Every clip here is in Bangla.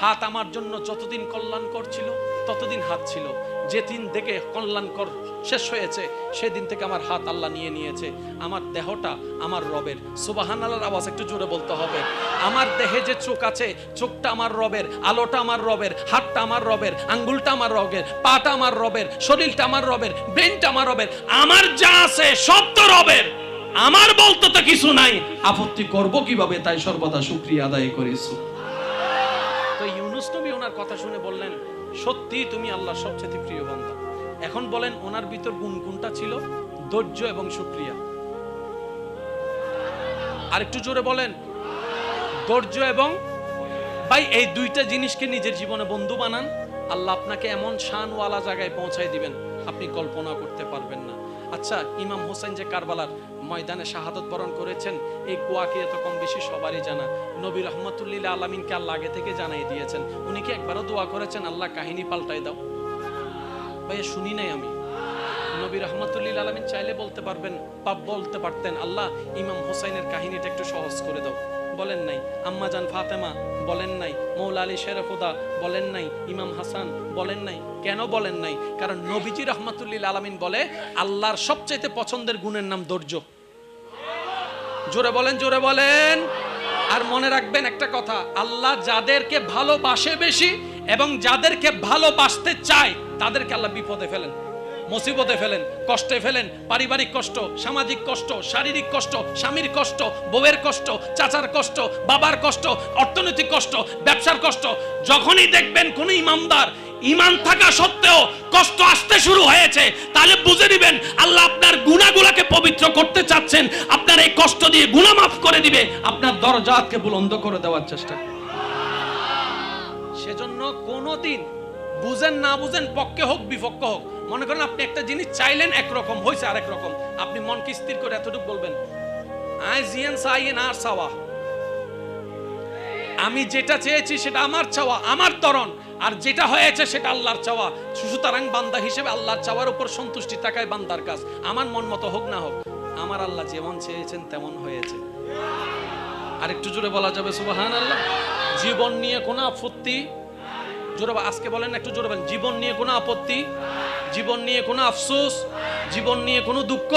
হাত আমার জন্য যতদিন কল্যাণকর ছিল ততদিন হাত ছিল, যেদিন থেকে কল্যাণকর শেষ হয়েছে সেদিন থেকে আমার হাত আল্লাহ নিয়ে নিয়েছে। আমার দেহটা আমার রবের, সুবহানাল্লাহর আওয়াজ একটু জোরে বলতে হবে। আমার দেহে যে চোখ আছে, চোখটা আমার রবের, আলোটা আমার রবের, হাতটা আমার রবের, আঙ্গুলটা আমার রবের, পাটা আমার রবের, শরীরটা আমার রবের, ব্রেনটা আমার রবের, আমার যা আছে সব তো রবের। আমার বলতে তো কিছু নাই, আপত্তি করব কিভাবে? তাই সর্বদা শুকরিয়া আদায় করেছি। তো ইউনুস নবী ওনার কথা শুনে বললেন, সত্যি তুমি আল্লাহর সবচেয়ে প্রিয় বান্দা। এখন বলেন ওনার ভিতর গুণ কোনটা ছিল? ধৈর্য এবং শুকরিয়া। আর একটু জোরে বলেন, ধৈর্য এবং, ভাই এই দুইটা জিনিসকে নিজের জীবনে বন্ধু বানান, আল্লাহ আপনাকে এমন শানওয়ালা জায়গায় পৌঁছায় দিবেন আপনি কল্পনা করতে পারবেন না। আচ্ছা, ইমাম হোসেন যে কারবালার ময়দানে শাহাদত বরণ করেছেন, এই কুয়াকে এত কম বেশি সবারই জানা। নবী রহমতুল্লাহ আলামিনকে আল্লাহ আগে থেকে জানাই দিয়েছেন। উনি কি একবারও দোয়া করেছেন আল্লাহ কাহিনী পাল্টাই দাও? ভাই শুনি নাই আমি। নবী রহমতুল্লাহ আলামিন চাইলে বলতে পারতেন আল্লাহ ইমাম হোসেনের কাহিনীটা একটু সহজ করে দাও, বলেন নাই। আম্মা জান ফাতেমা বলেন নাই, মৌলা আলী শেরফুদা বলেন নাই, ইমাম হাসান বলেন নাই। কেন বলেন নাই? কারণ নবীজি রহমতুল্লাহ আলামিন বলে আল্লাহর সবচেয়ে পছন্দের গুণের নাম ধৈর্য। জোরে বলেন, জোরে বলেন। আর মনে রাখবেন একটা কথা, আল্লাহ যাদেরকে ভালোবাসে বেশি এবং যাদেরকে ভালোবাসতে চায় তাদেরকে আল্লাহ বিপদে ফেলেন, মুসিবতে ফেলেন, কষ্টে ফেলেন। পারিবারিক কষ্ট, সামাজিক কষ্ট, শারীরিক কষ্ট, স্বামীর কষ্ট, বউয়ের কষ্ট, চাচার কষ্ট, বাবার কষ্ট, অর্থনৈতিক কষ্ট, ব্যবসার কষ্ট। যখনই দেখবেন কোন ইমানদার ঈমান থাকা সত্ত্বেও কষ্ট আসতে শুরু হয়েছে, তাহলে বুঝে দিবেন আল্লাহ আপনার গুনাহগুলোকে পবিত্র করতে চাচ্ছেন, আপনার এই কষ্ট দিয়ে গুনাহ মাফ করে দিবে, আপনার দরজাকে বুলন্দ করে দেওয়ার চেষ্টা। সেজন্য কোনোদিন বুঝেন না বুঝেন, পক্ষে হোক বিপক্ষে হোক, মনে করেন আপনি একটা জিনিস চাইলেন একরকম, হয়েছে আরেক রকম, আপনি মনকে স্থির করে এতটুকু বলবেন, আমি যেটা চেয়েছি সেটা আমার চাওয়া, আমার তরণ, আর যেটা হয়েছে সেটা আল্লাহর চাওয়া। সুতরাং বান্দা হিসেবে আল্লাহর চাওয়ার উপর সন্তুষ্টি থাকাই বান্দার কাজ। আমার মন মতো হোক না হোক, আমার আল্লাহ যেমন চেয়েছেন তেমন হয়েছে। আর একটু জোরে বলা যাবে সুবহানাল্লাহ। জীবন নিয়ে কোনো আপত্তি, জোরে আজকে বলেন একটু জোরে বলেন, জীবন নিয়ে কোনো আপত্তি, জীবন নিয়ে কোনো আফসোস, জীবন নিয়ে কোনো দুঃখ,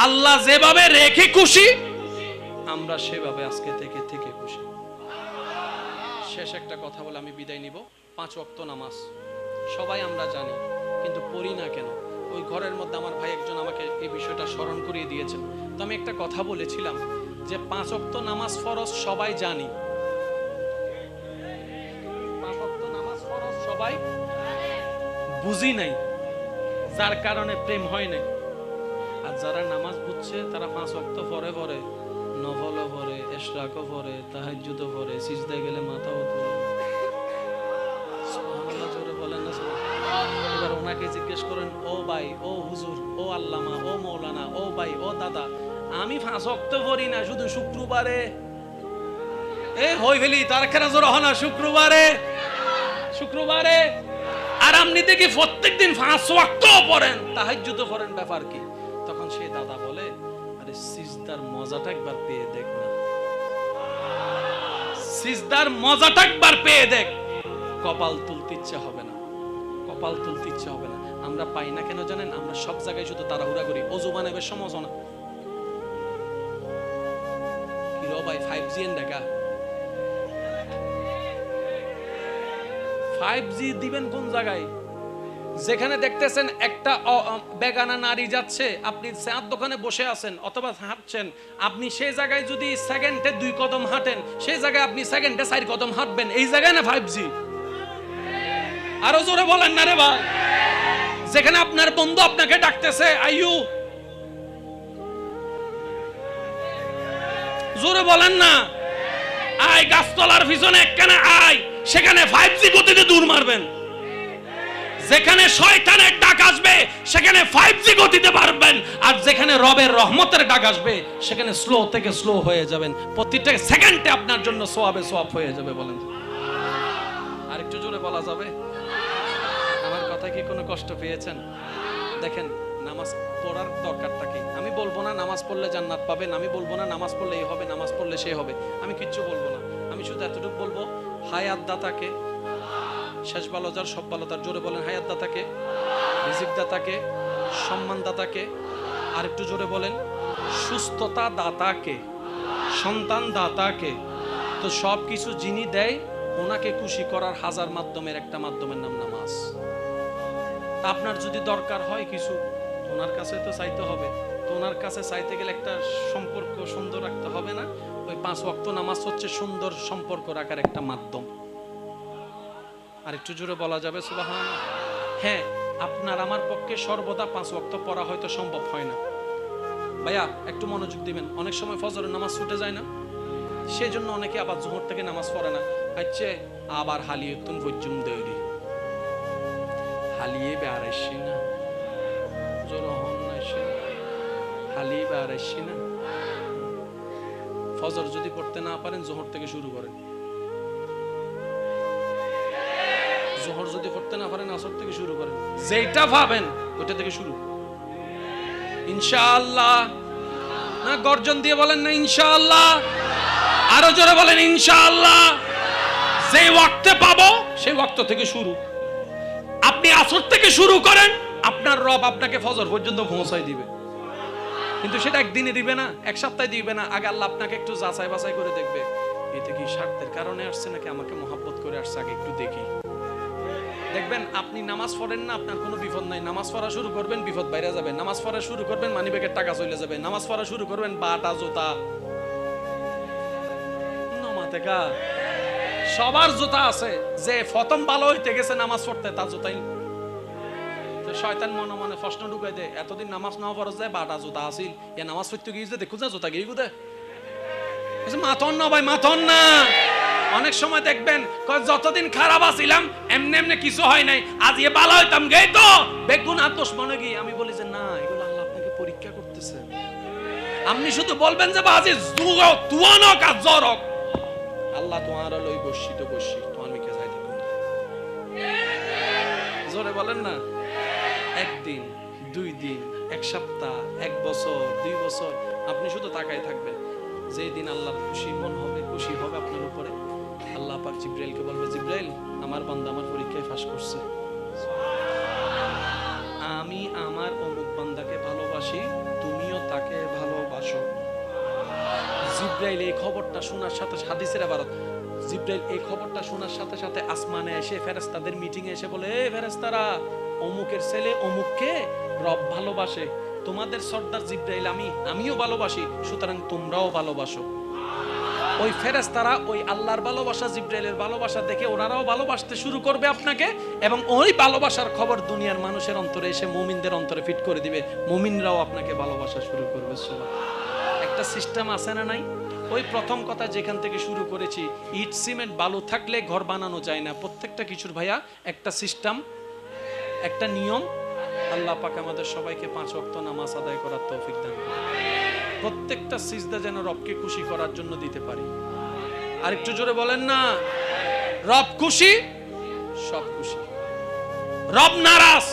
আল্লাহ যেভাবে রেখে খুশি আমরা সেভাবে আজকে থেকে খুশি। শেষ একটা কথা বলে আমি বিদায় নিব। 5 ওয়াক্ত নামাজ সবাই আমরা জানি, কিন্তু পড়ি না কেন? ওই ঘরের মধ্যে আমার ভাই একজন আমাকে এই বিষয়টা স্মরণ করিয়ে দিয়েছেন। তো আমি একটা কথা বলেছিলাম যে 5 ওয়াক্ত নামাজ ফরজ সবাই জানি, 5 ওয়াক্ত নামাজ ফরজ সবাই বুঝি নাই, যার কারণে প্রেম হয় নাই। আর যারা নামাজ বুঝছে তারা 5 ওয়াক্ত পরে পরে, নফলও পড়ে, ইশরাকও পড়ে, তাহাজ্জুদও পড়ে, সিজদায় গেলে মাথাও তোলে। সুবহানাল্লাহ, জোরে বলেন না সুবহানাল্লাহ। এবার ওনাকে জিজ্ঞেস করেন, ও ভাই, ও হুজুর, ও আল্লামা, ও মাওলানা, ও ভাই, ও দাদা, আমি 5 ওয়াক্ত পড়ি না, শুধু শুক্রবারে হই ফেলি, তার কেনা জোর হয় না, শুক্রবারে। আর আপনি দেখি প্রত্যেকদিন 5 ওয়াক্ত পড়েন, তাহাজ্জুদও পড়েন, ব্যাপার কি? তখন সেই দাদা বলে, আরে সিজদার মজাটা একবার পেয়ে দেখ না, সিজদার মজাটা একবার পেয়ে দেখ। কপাল তুলতে ইচ্ছে হবে না, কপাল তুলতে ইচ্ছে হবে না। আমরা পাই না কেন জানেন? আমরা সব জায়গায় শুধু তাড়াহুড়া করি। অজু বানাবে সময় না কি রো ভাই, 5G এর দেখা, 5G দিবেন কোন জায়গায়? যেখানে দেখতেছেন একটা বেগানা নারী যাচ্ছে, আপনি চার দোকানে বসে আছেন অথবা হাঁটছেন, আপনি সেই জায়গায় যদি সেকেন্ডে 2 কদম হাঁটেন, সেই জায়গায় আপনি সেকেন্ডে 4 কদম হাঁটবেন। এই জায়গায় না 5G? আরো জোরে বলেন না রে ভাই। যেখানে আপনার বন্ধু আপনাকে ডাকতেছে, আইয়ু, জোরে বলেন না, আয় গাছতলার পিছনে একখানে আয়, সেখানে 5G গতিতে দূর মারবেন। যেখানে শয়তানের ডাক আসবে সেখানে 5G গতিতে পারবেন, আর যেখানে রবের রহমতের ডাক আসবে সেখানে স্লো থেকে স্লো হয়ে যাবেন। প্রতিটা সেকেন্ডে আপনার জন্য সওয়াবে সওয়াব হয়ে যাবে। বলেন আর একটু জোরে বলা যাবে? আমার কথা কি কোনো কষ্ট পেয়েছেন? দেখেন, নামাজ পড়ার দরকারটা কি? আমি বলবো না নামাজ পড়লে জান্নাত পাবেন, আমি বলবো না নামাজ পড়লে এই হবে, নামাজ পড়লে সে হবে, আমি কিচ্ছু বলবো না। আমি শুধু এতটুকু বলবো, হায়াত দাতাকে, শেষ ভালো যার সব ভালো তার, জোরে বলেন হায়াত দাতাকে, রিজিক দাতাকে, সম্মান দাতাকে, আর একটু জোরে বলেন সুস্থতা দাতাকে, সন্তান দাতাকে। তো সব কিছু যিনি দেয় ওনাকে খুশি করার হাজার মাধ্যমের একটা মাধ্যমের নাম নামাজ। আপনার যদি দরকার হয় কিছু ওনার কাছে তো চাইতে হবে, তো ওনার কাছে চাইতে গেলে একটা সম্পর্ক সুন্দর রাখতে হবে না? ওই 5 ওয়াক্ত নামাজ হচ্ছে সুন্দর সম্পর্ক রাখার একটা মাধ্যম। আর একটু জোরে বলা যাবে সুবহানাল্লাহ? হ্যাঁ, আপনার আমার পক্ষে সর্বদা 5 ওয়াক্ত পড়া হয়তো সম্ভব হয় না ভাইয়া, একটু মনোযোগ দিবেন। অনেক সময় ফজরের নামাজ ছুটে যায় না, সেই জন্য অনেকে আবার জোহর থেকে নামাজ পড়ে না। আচ্ছা, আবার হালিয়ে তুন বজ্জুম দেরি হালিয়ে বেড়াইছি না, জোর হন না সে হালিয়ে বেড়াইছি না। ফজর যদি পড়তে না পারেন জোহর থেকে শুরু করেন, জোহর যদি পড়তে না পারেন আসর থেকে শুরু করেন, যেটা ভাবেন ওইটা থেকে শুরু। ইনশাআল্লাহ না গর্জন দিয়ে বলেন না ইনশাআল্লাহ, আরো জোরে বলেন ইনশাআল্লাহ। যে ওয়াক্তে পাবো সেই ওয়াক্ত থেকে শুরু। আপনি আসর থেকে শুরু করেন, আপনার রব আপনাকে ফজর পর্যন্ত পৌঁছায় দিবে। কিন্তু সেটা একদিনে দিবে না, এক সপ্তাহে দিবে না। আগে আল্লাহ আপনাকে একটু যাচাই বাছাই করে দেখবে, এতে কি স্বার্থের কারণে আসছে নাকি আমাকে মহব্বত করে আসছে, আগে একটু দেখি। দেখবেন আপনি নামাজ পড়েন না, আপনার কোনো বিপদ নাই। নামাজ পড়া শুরু করবেন, বিপদ বাইরে যাবে। নামাজ পড়া শুরু করবেন, মানিব্যাগের টাকা চলে যাবে। নামাজ পড়া শুরু করবেন, বাটা জুতা নমাতেকা সবার জুতা আছে। যে প্রথম ভালো হইতে গেছে নামাজ পড়তে, তার জুতাই তো শয়তান মনে মনে প্রশ্ন ঢুকাই দেয়, এতদিন নামাজ না পড়া যায় বাটা জুতা আসিল, এ নামাজ পড়তে গিয়ে দেখো যা জুতা গিয়ে গুদে মাথন না ভাই, মাথন না। অনেক সময় দেখবেন যতদিন খারাপ আছিলাম এমনি এমনি কিছু হয় নাই, আজ এ ভালো হইতাম গেই তো বেগুন আর দোষ মনে গিয়ে। আমি বলি যে না, এগুলো আল্লাহ আপনাকে পরীক্ষা করতেছে। আপনি শুধু বলবেন যে বাজি তুয়ানক আর জরক, আল্লাহ তোমার লই বসি তো বসি, তোমার মিকে যাই দেখুন। জোরে বলেন না। একদিন, 2 দিন, 1 সপ্তাহ, 1 বছর, 2 বছর আপনি শুধু তাকায় থাকবেন। যেই দিন আল্লাহর খুশি মন হবে, খুশি হবে আপনার উপরে, আল্লাহ পাক জিবরাইলকে বলবে, জিবরাইল আমার বান্দা আমার পরীক্ষায় পাস করছে, আমি আমার অমুক বান্দাকে ভালোবাসি, তুমিও তাকে ভালোবাসো। জিবরাইল এই খবরটা শোনার সাথে, হাদিসের ইবারত, জিবরাইল এই খবরটা শোনার সাথে সাথে আসমানে এসে ফেরেশতাদের মিটিং এ এসে বলে, এই ফেরেশতারা, অমুকের ছেলে অমুককে রব ভালোবাসে, তোমাদের সর্দার জিবরাইল আমিও ভালোবাসি, সুতরাং তোমরাও ভালোবাসো। ওই ফেরেশতারা ওই আল্লাহর ভালোবাসা, জিবরাইলের ভালোবাসা দেখে ওনারাও ভালোবাসতে শুরু করবে আপনাকে, এবং ওই ভালোবাসার খবর দুনিয়ার মানুষের অন্তরে এসে মুমিনদের অন্তরে ফিট করে দিবে, মুমিনরাও আপনাকে ভালোবাসা শুরু করবে। একটা সিস্টেম আছে না নাই? ওই প্রথম কথা যেখান থেকে শুরু করেছি, ইট সিমেন্ট বালু থাকলে ঘর বানানো যায় না। প্রত্যেকটা কিছুর ভাইয়া একটা সিস্টেম, একটা নিয়ম। আল্লাহ পাক আমাদের সবাইকে 5 ওয়াক্ত নামাজ আদায় করার তৌফিক দান করুন। প্রত্যেকটা সিজদা যেন রবকে খুশি করার জন্য দিতে পারি। আর একটু জোরে বলেন না, রব খুশি সব খুশি, রব নারাজ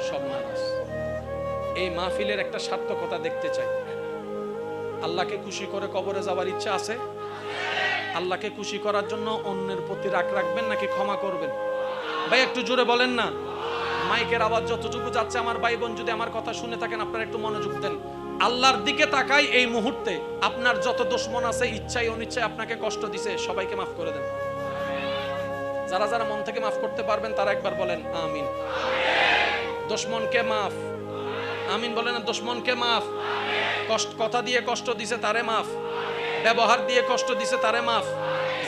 সব নারাজ। এই মাহফিলের একটা সার্থকতা দেখতে চাই। আল্লাহকে খুশি করে কবরে যাবার ইচ্ছা আছে? আল্লাহকে খুশি করার জন্য অন্যের প্রতি রাগ রাখবেন নাকি ক্ষমা করবেন? ভাই একটু জোরে বলেন না। মাইকের আওয়াজ যতটুকু যাচ্ছে, আমার ভাই বোন যদি আমার কথা শুনে থাকেন, আপনারা একটু মনোযোগ দেন। আল্লাহর দিকে তাকাই, এই মুহূর্তে আপনার যত দুশমন আছে, ইচ্ছায় অনিচ্ছায় আপনাকে কষ্ট দিছে, সবাইকে মাফ করে দেন। যারা যারা মন থেকে মাফ করতে পারবেন তারা একবার বলেন আমিন। দুশমনকে মাফ, আমিন বলেন। দুশমনকে মাফ, কথা দিয়ে কষ্ট দিছে তারে মাফ, ব্যবহার দিয়ে কষ্ট দিছে তারে মাফ,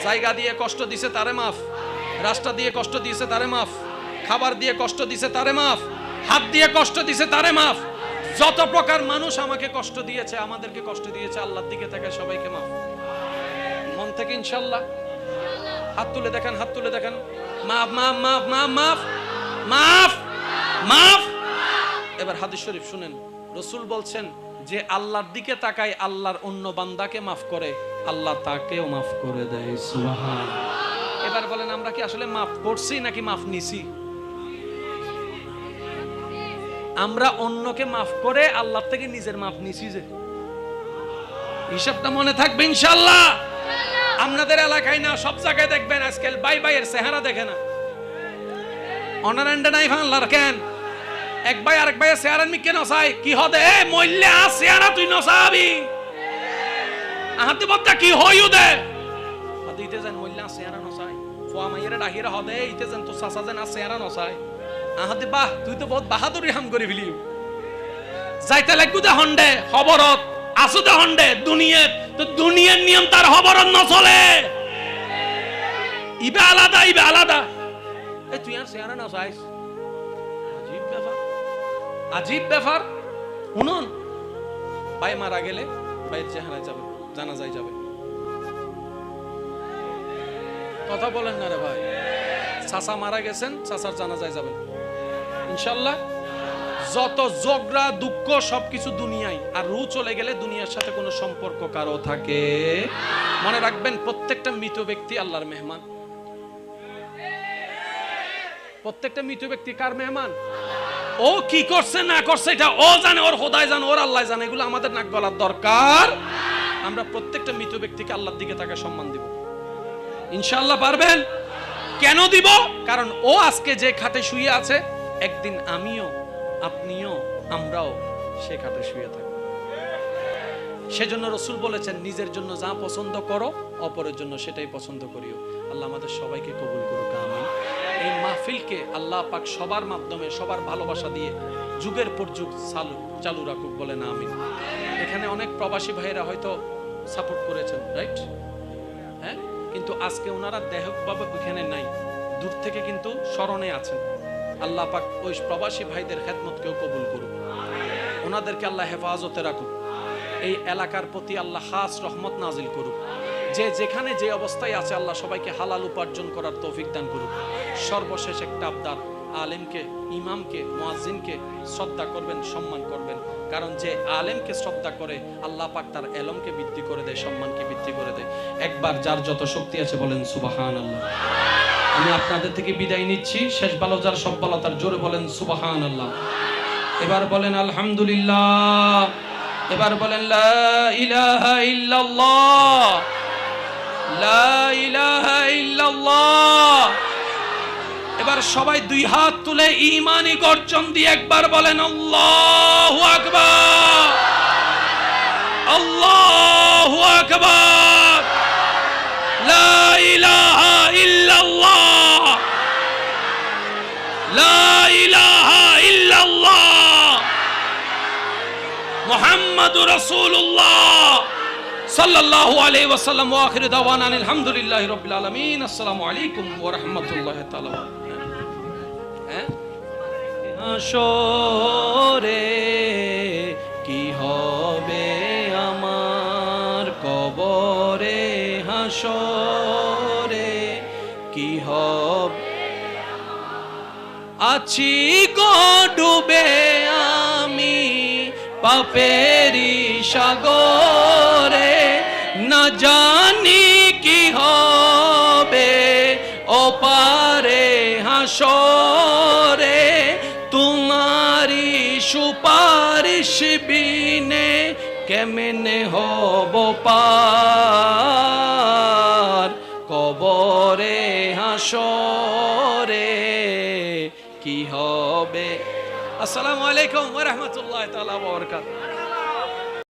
জায়গা দিয়ে কষ্ট দিছে তারে মাফ, রাস্তা দিয়ে কষ্ট দিয়েছে তারে মাফ, খাবার দিয়ে কষ্ট দিছে তারে মাফ, হাত দিয়ে কষ্ট দিছে তারে মাফ। যত প্রকার মানুষ আমাকে কষ্ট দিয়েছে, আমাদেরকে কষ্ট দিয়েছে, আল্লাহর দিকে তাকায় সবাইকে মাফ। মন থেকে ইনশাআল্লাহ হাত তুলে দেখেন, হাত তুলে দেখেন। মাফ মাফ মাফ মাফ মাফ মাফ মাফ। এবার হাদিস শরীফ শুনেন। রাসূল বলছেন যে আল্লাহর দিকে তাকায়, আল্লাহর অন্য বান্দাকে মাফ করে, আল্লাহ তাকেও মাফ করে দেয়। সুবহানাল্লাহ। এবার বলেন, আমরা কি আসলে মাফ করছি নাকি মাফ নিছি? আমরা অন্যকে মাফ করে আল্লাহ থেকে নিজের মাফ নিছি। যে হিসাবটা মনে থাকবে ইনশাআল্লাহ। আপনাদের এলাকায় না, সব জায়গায় দেখবেন আজকাল বাই বাইয়ের চেহারা দেখে না। অনারেন্ডে নাই ভাঙলার কেন এক ভাই আরেক ভাইয়ের চেহারা মি কেন চাই কি হদে এ মইল্লা চেহারা তুই নসাবি আহাতে বদ্দা কি হইউ দে হদিতে যেন মইল্লা চেহারা নসাই ফোয়া মাইয়ের ডাহিরা হদে ইতে যেন তো চাচা যেন চেহারা নসাই আহাতে বাহ তুই তো বহুত বাহাদুরি হাম করে ফেলি যাইতে লাগবো দে হন্ডে খবরত আসু দে হন্ডে দুনিয়াত তো দুনিয়ার নিয়ম তার খবরত নচলে ইবে আলাদা ইবে আলাদা এ তুই আর চেহারা নসাইস আজীব ব্যাপার আজীব ব্যাপার শুনুন ভাই মারা গেলে ভাইয়ের চেহারায় যাবে জানাজায় যাবে কথা বলেন না রে ভাই চাচা মারা গেছেন চাচার জানাজায় যাবেন ইনশাআল্লাহ যত ঝগড়া দুঃখ সবকিছু দুনিয়ায় আর রু চলে গেলে দুনিয়ার সাথে কোনো সম্পর্ক কারো থাকে মনে রাখবেন প্রত্যেকটা মৃত ব্যক্তি আল্লাহর মেহমান প্রত্যেকটা মৃত ব্যক্তি কার মেহমান ও কি করছে না করছে এটা ও জানে ওর খোদাই জানে ওর আল্লাহ জানে এগুলো আমাদের নাক গলার দরকার আমরা প্রত্যেকটা মৃত ব্যক্তিকে আল্লাহর দিকে তাকে সম্মান দিব ইনশাআল্লাহ পারবেন কেন দিব কারণ ও আজকে যে খাটে শুয়ে আছে একদিন আমিও আপনিও আমরাও সে খাটে শুয়ে থাকব সেজন্য রাসূল বলেছেন নিজের জন্য যা পছন্দ করো অপরের জন্য সেটাই পছন্দ করিও আল্লাহ আমাদের সবাইকে কবুল করুক আমিন এই মাহফিলকে আল্লাহ পাক সবার মাধ্যমে সবার ভালোবাসা দিয়ে যুগের পর যুগ চালু রাখুক বলেন আমিন এখানে অনেক প্রবাসী ভাইয়েরা হয়তো সাপোর্ট করেছেন রাইট হ্যাঁ কিন্তু আজকে ওনারা দেহভাবে ওখানে নাই দূর থেকে কিন্তু স্মরণে আছেন আল্লাহ পাক ওই প্রবাসী ভাইদের খেদমতকেও কবুল করুক ওনাদেরকে আল্লাহ হেফাজতে রাখুক এই এলাকার প্রতি আল্লাহ খাস রহমত নাজিল করুক যে যেখানে যে অবস্থায় আছে আল্লাহ সবাইকে হালাল উপার্জন করার তৌফিক দান করুক সর্বশেষ একটা আবদার আলেমকে ইমামকে মুয়াজ্জিনকে শ্রদ্ধা করবেন সম্মান করবেন কারণ যে আলেমকে শ্রদ্ধা করে আল্লাহ পাক তার এলমকে বৃদ্ধি করে দেয় সম্মানকে বৃদ্ধি করে দেয় একবার যার যত শক্তি আছে বলেন সুবহানাল্লাহ আমি আপনাদের থেকে বিদায় নিচ্ছি শেষ ভালো যার সব ভালো তার জোরে বলেন সুবহানাল্লাহ এবার বলেন আলহামদুলিল্লাহ এবার বলেন লা ইলাহা ইল্লাল্লাহ লা ইলাহা ইল্লাল্লাহ এবার সবাই দুই হাত তুলে ঈমানি গর্জন দিয়ে একবার বলেন আল্লাহু আকবার আল্লাহু আকবার লা ইলাহা ইল্লাল্লাহ লা ইলাহা ইল্লাল্লাহ মুহাম্মাদুর রাসূলুল্লাহ সাল্লাল্লাহু আলাইহি ওয়াসাল্লাম ওয়া আখিরু দাওয়ানা আলহামদুলিল্লাহি রাব্বিল আলামিন আসসালামু আলাইকুম ওয়া রাহমাতুল্লাহি তাআলা হাসরে কি হবে আমার কবরে হাসরে কি হবে আছি গো ডুবে আমি পাপেরি সাগরে না জানি কি হবে ওপারে হাসরে তোমারি সুপারিশ বিনে কেমনে হব পার কবরে হাসরে কি হবে আসসালামু আলাইকুম ওয়া রাহমাতুল্লাহি তাআলা ওয়া বারাকাতুহু